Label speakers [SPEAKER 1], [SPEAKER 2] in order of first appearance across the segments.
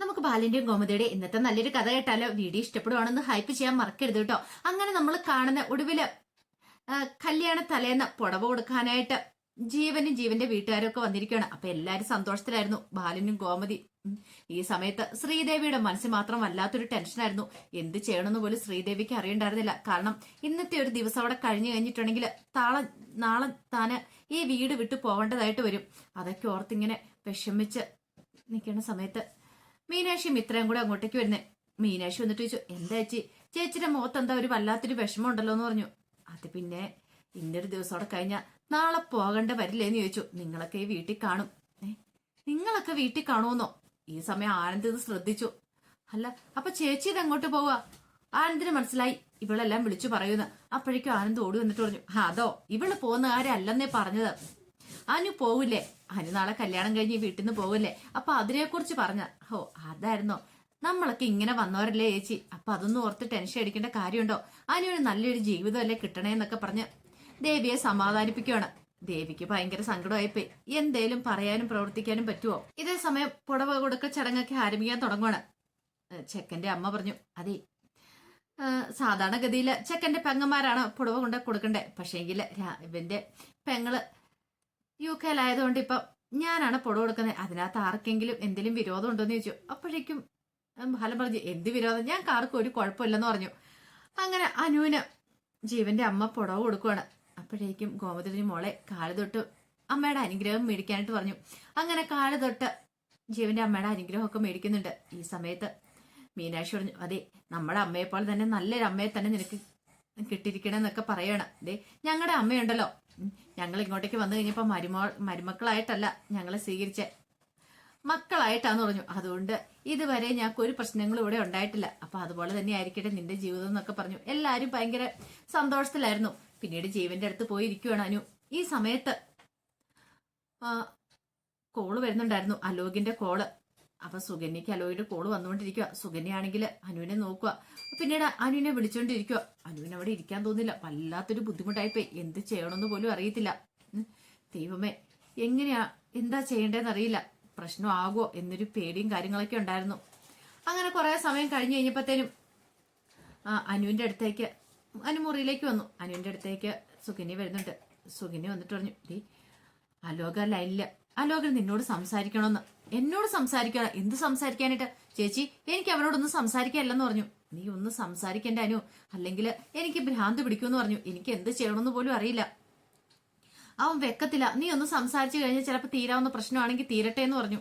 [SPEAKER 1] നമുക്ക് ബാലിന്റെയും ഗോമതിയുടെ ഇന്നത്തെ നല്ലൊരു കഥ കേട്ടാലോ? വീഡിയോ ഇഷ്ടപ്പെടുവാണെന്ന് ഹൈപ്പ് ചെയ്യാൻ മറക്കരുത് കേട്ടോ. അങ്ങനെ നമ്മൾ കാണുന്ന ഒടുവില് കല്യാണ തലേന്ന് പുടവ കൊടുക്കാനായിട്ട് ജീവന്റെ വീട്ടുകാരും ഒക്കെ വന്നിരിക്കുകയാണ്. അപ്പൊ എല്ലാരും സന്തോഷത്തിലായിരുന്നു, ബാലനും ഗോമതി. ഈ സമയത്ത് ശ്രീദേവിയുടെ മനസ്സിൽ മാത്രം വല്ലാത്തൊരു ടെൻഷനായിരുന്നു. എന്ത് ചെയ്യണമെന്ന് പോലും ശ്രീദേവിക്ക് അറിയണ്ടായിരുന്നില്ല. കാരണം ഇന്നത്തെ ഒരു ദിവസം അവിടെ കഴിഞ്ഞു കഴിഞ്ഞിട്ടുണ്ടെങ്കിൽ നാളെ താന് ഈ വീട് വിട്ടു പോകേണ്ടതായിട്ട് വരും. അതൊക്കെ ഓർത്തിങ്ങനെ വിഷമിച്ച് നിൽക്കുന്ന സമയത്ത് മീനാക്ഷിയും ഇത്രയും കൂടെ അങ്ങോട്ടേക്ക് വരുന്നേ. മീനാക്ഷി വന്നിട്ട് ചോദിച്ചു, എന്താ ചേച്ചിയുടെ മുഖത്ത് എന്താ ഒരു വല്ലാത്തൊരു വിഷമം ഉണ്ടല്ലോ എന്ന് പറഞ്ഞു. അത് പിന്നെ ഇന്നൊരു ദിവസം അവിടെ കഴിഞ്ഞാൽ നാളെ പോകേണ്ട വരില്ലേന്ന് ചോദിച്ചു. നിങ്ങളൊക്കെ ഈ വീട്ടിൽ കാണും. നിങ്ങളൊക്കെ വീട്ടിൽ കാണുമെന്നോ? ഈ സമയം ആനന്ദ് ഇത് ശ്രദ്ധിച്ചു. അല്ല അപ്പൊ ചേച്ചി ഇത് അങ്ങോട്ട് പോവാ? ആനന്ദിന് മനസ്സിലായി ഇവളെല്ലാം വിളിച്ചു പറയുന്നു. അപ്പോഴേക്കും ആനന്ദ് ഓടി വന്നിട്ട് പറഞ്ഞു, അതോ ഇവള് പോകുന്ന കാര്യം അല്ലെന്നേ പറഞ്ഞത്. അനു പോവില്ലേ? അനു നാളെ കല്യാണം കഴിഞ്ഞ് വീട്ടിൽ നിന്ന് പോവില്ലേ? അപ്പൊ അതിനെക്കുറിച്ച് പറഞ്ഞ അതായിരുന്നോ? നമ്മളൊക്കെ ഇങ്ങനെ വന്നവരല്ലേ ചേച്ചി, അപ്പൊ അതൊന്നും ഓർത്ത് ടെൻഷൻ അടിക്കേണ്ട കാര്യമുണ്ടോ? അനുവിന് നല്ലൊരു ജീവിതമല്ലേ കിട്ടണേന്നൊക്കെ പറഞ്ഞ് ദേവിയെ സമാധാനിപ്പിക്കുകയാണ്. ദേവിക്ക് ഭയങ്കര സങ്കടമായിപ്പോയി. എന്തേലും പറയാനും പ്രവർത്തിക്കാനും പറ്റുമോ? ഇതേ സമയം പുടവ കൊടുക്ക ചടങ്ങൊക്കെ ആരംഭിക്കാൻ തുടങ്ങുവാണ്. ചെക്കന്റെ അമ്മ പറഞ്ഞു, അതെ സാധാരണഗതിയില് ചെക്കന്റെ പെങ്ങന്മാരാണ് പുടവ കൊണ്ട് കൊടുക്കണ്ടേ. പക്ഷേങ്കില് ഇവന്റെ പെങ്ങള് UK ലായതുകൊണ്ട് ഇപ്പൊ ഞാനാണ് പുടവ കൊടുക്കുന്നത്. അതിനകത്ത് ആർക്കെങ്കിലും എന്തെങ്കിലും വിരോധം ഉണ്ടോന്ന് ചോദിച്ചു. അപ്പോഴേക്കും ഫലം പറഞ്ഞു, എന്ത് വിരോധം? ഞങ്ങൾക്ക് ആർക്കും ഒരു കുഴപ്പമില്ലെന്ന് പറഞ്ഞു. അങ്ങനെ അനുവിന് ജീവന്റെ അമ്മ പുടവ കൊടുക്കുവാണ്. അപ്പോഴേക്കും ഗോമതി മോളെ കാല് തൊട്ട് അമ്മയുടെ അനുഗ്രഹം മേടിക്കാനായിട്ട് പറഞ്ഞു. അങ്ങനെ കാല് തൊട്ട് ജീവന്റെ അമ്മയുടെ അനുഗ്രഹമൊക്കെ മേടിക്കുന്നുണ്ട്. ഈ സമയത്ത് മീനാക്ഷി പറഞ്ഞു, അതെ നമ്മുടെ അമ്മയെപ്പോലെ തന്നെ നല്ലൊരു അമ്മയെ തന്നെ നിനക്ക് കിട്ടിയിരിക്കണമെന്നൊക്കെ പറയണം. അതെ ഞങ്ങളുടെ അമ്മയുണ്ടല്ലോ, ഞങ്ങൾ ഇങ്ങോട്ടേക്ക് വന്നു കഴിഞ്ഞപ്പോ മരുമക്കളായിട്ടല്ല ഞങ്ങളെ സ്വീകരിച്ച മക്കളായിട്ടാന്ന് പറഞ്ഞു. അതുകൊണ്ട് ഇതുവരെ ഞങ്ങൾക്ക് ഒരു പ്രശ്നങ്ങളും ഇവിടെ ഉണ്ടായിട്ടില്ല. അപ്പൊ അതുപോലെ തന്നെ ആയിരിക്കട്ടെ നിന്റെ ജീവിതം എന്നൊക്കെ പറഞ്ഞു. എല്ലാരും ഭയങ്കര സന്തോഷത്തിലായിരുന്നു. പിന്നീട് ജീവന്റെ അടുത്ത് പോയിരിക്കുവാണ് അനു. ഈ സമയത്ത് കോള് വരുന്നുണ്ടായിരുന്നു, അലോകിന്റെ കോള്. അപ്പൊ സുകന്യക്ക് അലോകിന്റെ കോള് വന്നുകൊണ്ടിരിക്കുക. സുകന്യാണെങ്കിൽ അനുവിനെ നോക്കുക. പിന്നീട് അനുവിനെ വിളിച്ചോണ്ടിരിക്കുക. അനുവിന് അവിടെ ഇരിക്കാൻ തോന്നില്ല. വല്ലാത്തൊരു ബുദ്ധിമുട്ടായിപ്പോയി. എന്ത് ചെയ്യണമെന്ന് പോലും അറിയത്തില്ല. ദൈവമേ എന്താ ചെയ്യേണ്ടതെന്ന് അറിയില്ല. പ്രശ്നമാകുമോ എന്നൊരു പേടിയും കാര്യങ്ങളൊക്കെ ഉണ്ടായിരുന്നു. അങ്ങനെ കുറെ സമയം കഴിഞ്ഞു കഴിഞ്ഞപ്പോഴത്തേനും അനുവിന്റെ അടുത്തേക്ക് അനുമുറിയിലേക്ക് വന്നു. അനുവിന്റെ അടുത്തേക്ക് സുകന്യ വരുന്നുണ്ട്. സുകന്യ വന്നിട്ട് പറഞ്ഞു, അലോക ലൈനില്ല, അലോകൻ നിന്നോട് സംസാരിക്കണമെന്ന്. എന്നോട് സംസാരിക്കണം? എന്ത് സംസാരിക്കാനായിട്ട് ചേച്ചി? എനിക്ക് അവനോടൊന്നും സംസാരിക്കാനില്ലെന്ന് പറഞ്ഞു. നീ ഒന്ന് സംസാരിക്കേണ്ട അനു, അല്ലെങ്കിൽ എനിക്ക് ഭ്രാന്ത് പിടിക്കുമെന്ന് പറഞ്ഞു. എനിക്ക് എന്ത് ചെയ്യണമെന്ന് പോലും അറിയില്ല. അവൻ വെക്കത്തില്ല. നീ ഒന്ന് സംസാരിച്ചു കഴിഞ്ഞാൽ ചിലപ്പോൾ തീരാവുന്ന പ്രശ്നമാണെങ്കിൽ തീരട്ടെ എന്ന് പറഞ്ഞു.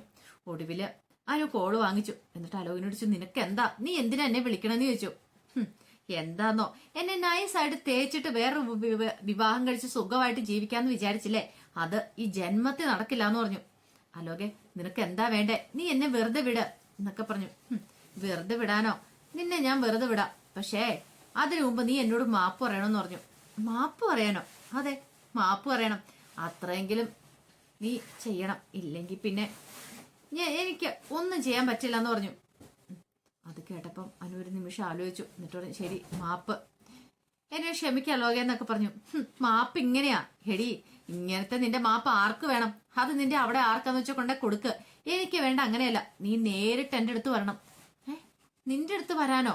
[SPEAKER 1] ഒടുവില് അനു കോള് വാങ്ങിച്ചു. എന്നിട്ട് അലോകിനോട് ചോദിച്ചു, നിനക്ക് എന്താ? നീ എന്തിനാ എന്നെ വിളിക്കണമെന്ന് ചോദിച്ചു. എന്താന്നോ, എന്നെ നൈസായിട്ട് തേച്ചിട്ട് വേറൊരു വിവാഹം കഴിച്ച് സുഖമായിട്ട് ജീവിക്കാന്ന് വിചാരിച്ചില്ലേ? അത് ഈ ജന്മത്തിൽ നടക്കില്ല എന്ന് പറഞ്ഞു. അലോകെ നിനക്ക് എന്താ വേണ്ടേ? നീ എന്നെ വെറുതെ വിട് എന്നൊക്കെ പറഞ്ഞു. വെറുതെ വിടാനോ? നിന്നെ ഞാൻ വെറുതെ വിടാം, പക്ഷേ അതിനു മുമ്പ് നീ എന്നോട് മാപ്പ് പറയണമെന്ന് പറഞ്ഞു. മാപ്പ് പറയാനോ? അതെ മാപ്പ് പറയണം. അത്രയെങ്കിലും നീ ചെയ്യണം. ഇല്ലെങ്കിൽ പിന്നെ എനിക്ക് ഒന്നും ചെയ്യാൻ പറ്റില്ല എന്ന് പറഞ്ഞു. അത് കേട്ടപ്പം അനു ഒരു നിമിഷം ആലോചിച്ചു. എന്നിട്ട് പറഞ്ഞു, ശരി മാപ്പ്, എന്നെ ക്ഷമിക്കാം ലോക എന്നൊക്കെ പറഞ്ഞു. മാപ്പ് ഇങ്ങനെയാ? ഹെടി ഇങ്ങനത്തെ നിന്റെ മാപ്പ് ആർക്ക് വേണം? അത് നിന്റെ അവിടെ ആർക്കാന്ന് വെച്ചാൽ കൊണ്ടേ കൊടുക്ക്. എനിക്ക് വേണ്ട, അങ്ങനെയല്ല. നീ നേരിട്ട് എന്റെ അടുത്ത് വരണം. നിന്റെ അടുത്ത് വരാനോ?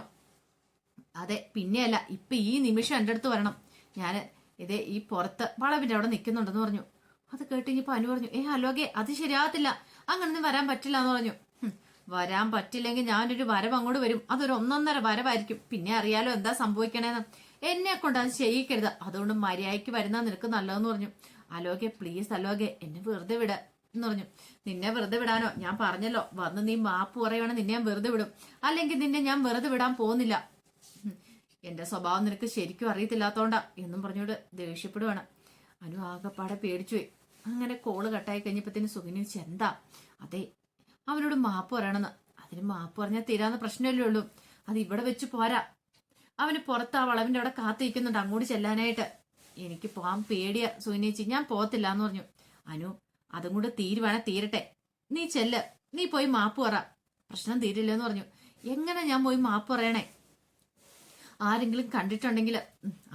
[SPEAKER 1] അതെ പിന്നെയല്ല, ഇപ്പൊ ഈ നിമിഷം എന്റെ അടുത്ത് വരണം. ഞാന് ഇതേ ഈ പുറത്ത് വളവിന്റെ അവിടെ നിൽക്കുന്നുണ്ടെന്ന് പറഞ്ഞു. അത് കേട്ടിപ്പോ അനു പറഞ്ഞു, അലോകെ അത് ശരിയാകത്തില്ല, അങ്ങനൊന്നും വരാൻ പറ്റില്ല എന്ന് പറഞ്ഞു. വരാൻ പറ്റില്ലെങ്കിൽ ഞാനൊരു വരവ് അങ്ങോട്ട് വരും. അതൊരു 1.5 വരവായിരിക്കും. പിന്നെ അറിയാലോ എന്താ സംഭവിക്കണേന്ന്. എന്നെ കൊണ്ട് അത് ചെയ്യിക്കരുത്. അതുകൊണ്ട് മര്യാദയ്ക്ക് വരുന്ന നിനക്ക് നല്ലതെന്ന് പറഞ്ഞു. അലോകെ പ്ലീസ് അലോകെ എന്നെ വെറുതെ വിട എന്ന് പറഞ്ഞു. നിന്നെ വെറുതെ വിടാനോ? ഞാൻ പറഞ്ഞല്ലോ, വന്ന് നീ മാപ്പ് പറയുവാണെങ്കിൽ നിന്നെ ഞാൻ വെറുതെ വിടും. അല്ലെങ്കിൽ നിന്നെ ഞാൻ വെറുതെ വിടാൻ പോകുന്നില്ല. എന്റെ സ്വഭാവം നിനക്ക് ശരിക്കും അറിയത്തില്ലാത്തോണ്ടാ എന്നും പറഞ്ഞോട് ദേഷ്യപ്പെടുവാണ്. അനു ആകെപ്പാടെ പേടിച്ചുപോയി. അങ്ങനെ കോള് കട്ടായി കഴിഞ്ഞപ്പത്തിന് സുഖിനി എന്താ? അതെ അവനോട് മാപ്പ് പറയണമെന്ന്. അതിന് മാപ്പ് പറഞ്ഞാൽ തീരാവുന്ന പ്രശ്നമല്ലേ ഉള്ളൂ. അത് ഇവിടെ വെച്ച് പോരാ. അവന് പുറത്ത് ആ വളവിന്റെ അവിടെ കാത്തിരിക്കുന്നുണ്ട് അങ്ങോട്ട് ചെല്ലാനായിട്ട്. എനിക്ക് പോകാൻ പേടിയാ സുഖിനേച്ചി, ഞാൻ പോകത്തില്ല എന്ന് പറഞ്ഞു. അനു അതും കൂടെ തീരട്ടെ. നീ ചെല്ല്, നീ പോയി മാപ്പ് പറ, പ്രശ്നം തീരില്ലെന്ന് പറഞ്ഞു. എങ്ങനെ ഞാൻ പോയി മാപ്പ് പറയണേ? ആരെങ്കിലും കണ്ടിട്ടുണ്ടെങ്കിൽ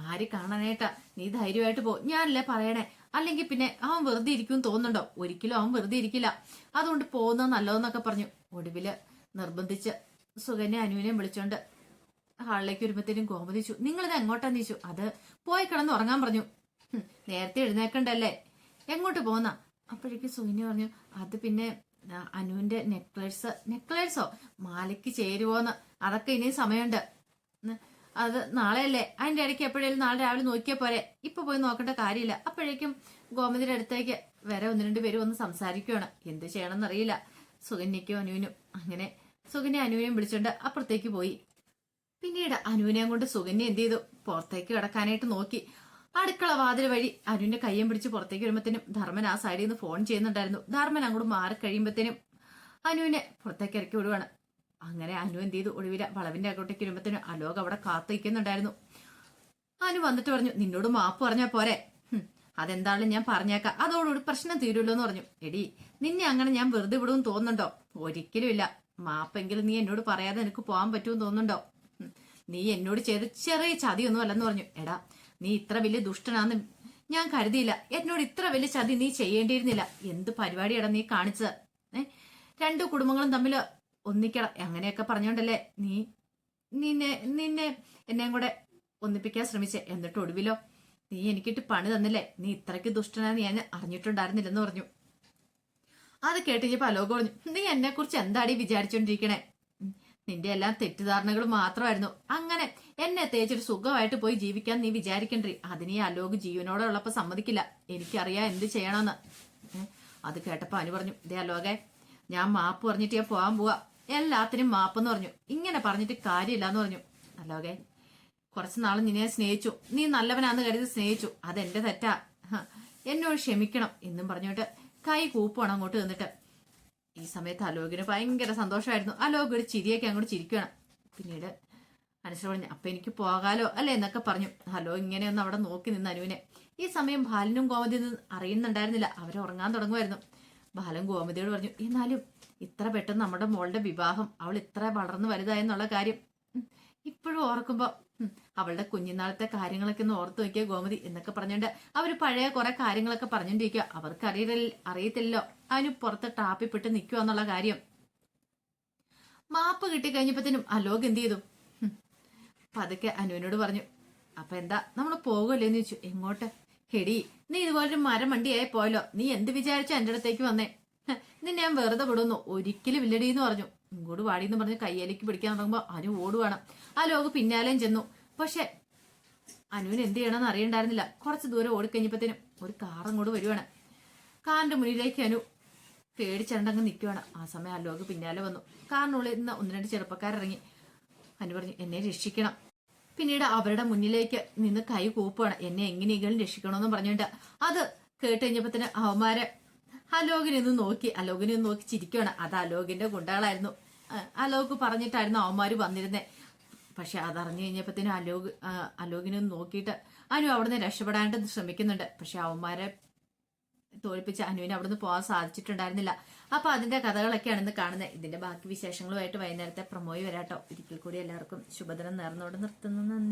[SPEAKER 1] ആര് കാണാനായിട്ടാ? നീ ധൈര്യമായിട്ട് പോ, ഞാനല്ലേ പറയണേ. അല്ലെങ്കിൽ പിന്നെ അവൻ വെറുതെ ഇരിക്കും തോന്നുന്നുണ്ടോ? ഒരിക്കലും അവൻ വെറുതെ ഇരിക്കില്ല. അതുകൊണ്ട് പോകുന്നത് നല്ലതെന്നൊക്കെ പറഞ്ഞു. ഒടുവില് നിർബന്ധിച്ച് സുകന്യ അനുവിനെയും വിളിച്ചോണ്ട് ഹാളിലേക്ക് വരുമ്പത്തേനും ഗോമതിച്ചു, നിങ്ങളിത് എങ്ങോട്ടാന്ന് ചോദിച്ചു. അത് പോയി കിടന്ന് ഉറങ്ങാൻ പറഞ്ഞു. നേരത്തെ എഴുന്നേക്കണ്ടല്ലേ, എങ്ങോട്ട് പോന്ന. അപ്പോഴേക്കും സുകന്യ പറഞ്ഞു, അത് പിന്നെ അനുവിന്റെ നെക്ലേഴ്സോ മാലയ്ക്ക് ചേരുവോന്ന്, അതൊക്കെ ഇനിയും സമയമുണ്ട്. അത് നാളെയല്ലേ, അതിന്റെ ഇടയ്ക്ക് എപ്പോഴേലും നാളെ രാവിലെ നോക്കിയാൽ പോരെ, ഇപ്പൊ പോയി നോക്കേണ്ട കാര്യമില്ല. അപ്പോഴേക്കും ഗോമതിയുടെ അടുത്തേക്ക് വേറെ 1-2 പേര് വന്ന് സംസാരിക്കുകയാണ്. എന്ത് ചെയ്യണമെന്നറിയില്ല സുകന്യയ്ക്കും അനുവിനും. അങ്ങനെ സുകന്യ അനുവിനെയും വിളിച്ചോണ്ട് അപ്പുറത്തേക്ക് പോയി. പിന്നീട് അനുവിനെയും കൊണ്ട് സുകന്യ എന്ത് ചെയ്തു, പുറത്തേക്ക് കിടക്കാനായിട്ട് നോക്കി. അടുക്കള വാതിൽ വഴി അനുവിന്റെ കയ്യും പിടിച്ച് പുറത്തേക്ക് വരുമ്പോഴത്തേനും ധർമ്മൻ ആ സൈഡിൽ നിന്ന് ഫോൺ ചെയ്യുന്നുണ്ടായിരുന്നു. ധർമ്മൻ അങ്ങോട്ട് മാറി കഴിയുമ്പോഴത്തേനും അനുവിനെ പുറത്തേക്ക് ഇറക്കി വിടുവാണ്. അങ്ങനെ അനു എന്ത് ചെയ്തു, ഒടുവില വളവിന്റെ അകോട്ടേക്ക് വരുമ്പോഴത്തേനും അലോക് അവിടെ കാത്തിരിക്കുന്നുണ്ടായിരുന്നു. അനു വന്നിട്ട് പറഞ്ഞു, നിന്നോട് മാപ്പ് പറഞ്ഞാ പോരെ. അതെന്താണെങ്കിലും ഞാൻ പറഞ്ഞേക്കാം, അതോടുകൂടി പ്രശ്നം തീരുമല്ലോ എന്ന് പറഞ്ഞു. എടി, നിന്നെ അങ്ങനെ ഞാൻ വെറുതെ വിടുമെന്ന് തോന്നുന്നുണ്ടോ? ഒരിക്കലും ഇല്ല. മാപ്പെങ്കിലും നീ എന്നോട് പറയാതെ എനിക്ക് പോകാൻ പറ്റുമെന്ന് തോന്നുന്നുണ്ടോ? നീ എന്നോട് ചെയ്ത് ചെറിയ ചതിയൊന്നും അല്ലെന്ന് പറഞ്ഞു. എടാ, നീ ഇത്ര വലിയ ദുഷ്ടനാന്ന് ഞാൻ കരുതിയില്ല. എന്നോട് ഇത്ര വലിയ ചതി നീ ചെയ്യേണ്ടിയിരുന്നില്ല. എന്ത് പരിപാടിയാടാ നീ കാണിച്ചത്? 2 കുടുംബങ്ങളും തമ്മിൽ ഒന്നിക്കണം അങ്ങനെയൊക്കെ പറഞ്ഞോണ്ടല്ലേ നീ നിന്നെ എന്നെയും കൂടെ ഒന്നിപ്പിക്കാൻ ശ്രമിച്ചേ. എന്നിട്ട് ഒടുവിലോ നീ എനിക്കിട്ട് പണി തന്നില്ലേ. നീ ഇത്രയ്ക്ക് ദുഷ്ടനാന്ന് ഞാൻ അറിഞ്ഞിട്ടുണ്ടായിരുന്നില്ലെന്ന് പറഞ്ഞു. അത് കേട്ടിപ്പോ അലോക് പറഞ്ഞു, നീ എന്നെ കുറിച്ച് എന്താടി വിചാരിച്ചോണ്ടിരിക്കണേ? നിന്റെ എല്ലാം തെറ്റിദ്ധാരണകൾ മാത്രമായിരുന്നു. അങ്ങനെ എന്നെ തേച്ചൊരു സുഖമായിട്ട് പോയി ജീവിക്കാൻ നീ വിചാരിക്കണ്ടേ. അതിനീ അലോക് ജീവനോടെ ഉള്ളപ്പോ സമ്മതിക്കില്ല. എനിക്കറിയാം എന്ത് ചെയ്യണമെന്ന്. അത് കേട്ടപ്പോ അനു പറഞ്ഞു, ഇതേ അലോകെ, ഞാൻ മാപ്പ് പറഞ്ഞിട്ട് ഞാൻ പോകാൻ പോവാ. എല്ലാത്തിനും മാപ്പെന്ന് പറഞ്ഞു. ഇങ്ങനെ പറഞ്ഞിട്ട് കാര്യമില്ലാന്ന് പറഞ്ഞു. അലോകെ, കുറച്ച് നാൾ നിന്നെ സ്നേഹിച്ചു. നീ നല്ലവനാന്ന് കരുതി സ്നേഹിച്ചു. അതെന്റെ തെറ്റാ. എന്നോട് ക്ഷമിക്കണം എന്നും പറഞ്ഞോട്ട് കൈ കൂപ്പാണ് അങ്ങോട്ട് നിന്നിട്ട്. ഈ സമയത്ത് അലോകിന് ഭയങ്കര സന്തോഷമായിരുന്നു. അലോക് ഒരു ചിരിയൊക്കെ അങ്ങോട്ട് ചിരിക്കുകയാണ്. പിന്നീട് മനസ്സിൽ പറഞ്ഞു, അപ്പൊ എനിക്ക് പോകാലോ അല്ലെ എന്നൊക്കെ പറഞ്ഞു. അലോക് ഇങ്ങനെയൊന്ന് അവിടെ നോക്കി നിന്ന് അനുവിനെ. ഈ സമയം ബാലനും ഗോമതിയൊന്നും അറിയുന്നുണ്ടായിരുന്നില്ല. അവർ ഉറങ്ങാൻ തുടങ്ങുമായിരുന്നു. ബാലൻ ഗോമതിയോട് പറഞ്ഞു, എന്നാലും ഇത്ര പെട്ടെന്ന് നമ്മുടെ മോളുടെ വിവാഹം, അവൾ ഇത്ര വളർന്നു വലുതായെന്നുള്ള കാര്യം ഇപ്പോഴും ഓർക്കുമ്പോ അവളുടെ കുഞ്ഞുനാളത്തെ കാര്യങ്ങളൊക്കെ ഒന്ന് ഓർത്തു നോക്കിയ ഗോമതി എന്നൊക്കെ പറഞ്ഞോണ്ട് അവര് പഴയ കുറെ കാര്യങ്ങളൊക്കെ പറഞ്ഞോണ്ടിരിക്കുക. അവർക്ക് അറിയത്തില്ലല്ലോ അതിന് പുറത്ത് ടാപ്പിപ്പെട്ട് നിൽക്കുക എന്നുള്ള കാര്യം. മാപ്പ് കിട്ടിക്കഴിഞ്ഞപ്പോഴത്തേനും അലോക് എന്ത് ചെയ്തു, പതുക്കെ അനുവിനോട് പറഞ്ഞു, അപ്പൊ എന്താ നമ്മൾ പോകുമല്ലേന്ന് ചോദിച്ചു. എങ്ങോട്ട്? ഹെടി, നീ ഇതുപോലൊരു മരം വണ്ടിയായി പോയല്ലോ. നീ എന്ത് വിചാരിച്ചാ എന്റെ അടുത്തേക്ക് വന്നേ? നിന്നെ ഞാൻ വെറുതെ വിടുന്നു. ഒരിക്കലും ഇല്ലടിന്ന് പറഞ്ഞു. ഇങ്ങോട്ട് വാടിയെന്ന് പറഞ്ഞ് കയ്യിലേക്ക് പിടിക്കാൻ തുടങ്ങുമ്പോ അനു ഓടുവാണ്. അലോക് പിന്നാലെയും ചെന്നു. പക്ഷെ അനുവിന് എന്ത് ചെയ്യണമെന്ന് അറിയണ്ടായിരുന്നില്ല. കുറച്ച് ദൂരം ഓടിക്കഴിഞ്ഞപ്പോഴത്തേനും ഒരു കാർ അങ്ങോട്ട് വരുവാണ്. കാറിന്റെ മുന്നിലേക്ക് അനു പേടിച്ചണ്ടങ്ങ് നിൽക്കുവാണ്. ആ സമയം അലോക് പിന്നാലെ വന്നു. കാറിനുള്ളിൽ നിന്ന് 1-2 ചെറുപ്പക്കാരിറങ്ങി. അനു പറഞ്ഞു, എന്നെ രക്ഷിക്കണം. പിന്നീട് അവരുടെ മുന്നിലേക്ക് നിന്ന് കൈ കൂപ്പാണ്. എന്നെ എങ്ങനെയെങ്കിലും രക്ഷിക്കണമെന്ന് പറഞ്ഞിട്ട് അത് കേട്ട് കഴിഞ്ഞപ്പോഴത്തേന് അവന്മാരെ അലോകിനെ ഒന്ന് നോക്കി ചിരിക്കുകയാണ്. അത് അലോകിന്റെ ഗുണ്ടകളായിരുന്നു. അലോക് പറഞ്ഞിട്ടായിരുന്നു അവന്മാര് വന്നിരുന്നേ. പക്ഷെ അതറിഞ്ഞു കഴിഞ്ഞപ്പോഴത്തേനും അലോകിനെ നോക്കിയിട്ട് അനു അവിടുന്ന് രക്ഷപ്പെടാനായിട്ട് ശ്രമിക്കുന്നുണ്ട്. പക്ഷെ അവന്മാരെ തോൽപ്പിച്ച് അനുവിന് അവിടുന്ന് പോകാൻ സാധിച്ചിട്ടുണ്ടായിരുന്നില്ല. അപ്പൊ അതിന്റെ കഥകളൊക്കെയാണ് ഇന്ന് കാണുന്നത്. ഇതിന്റെ ബാക്കി വിശേഷങ്ങളുമായിട്ട് വൈകുന്നേരത്തെ പ്രൊമോയി വരാട്ടോ. ഒരിക്കൽ കൂടി എല്ലാവർക്കും ശുഭദിനം നേർന്നോട് നിർത്തുന്നു. നന്ദി.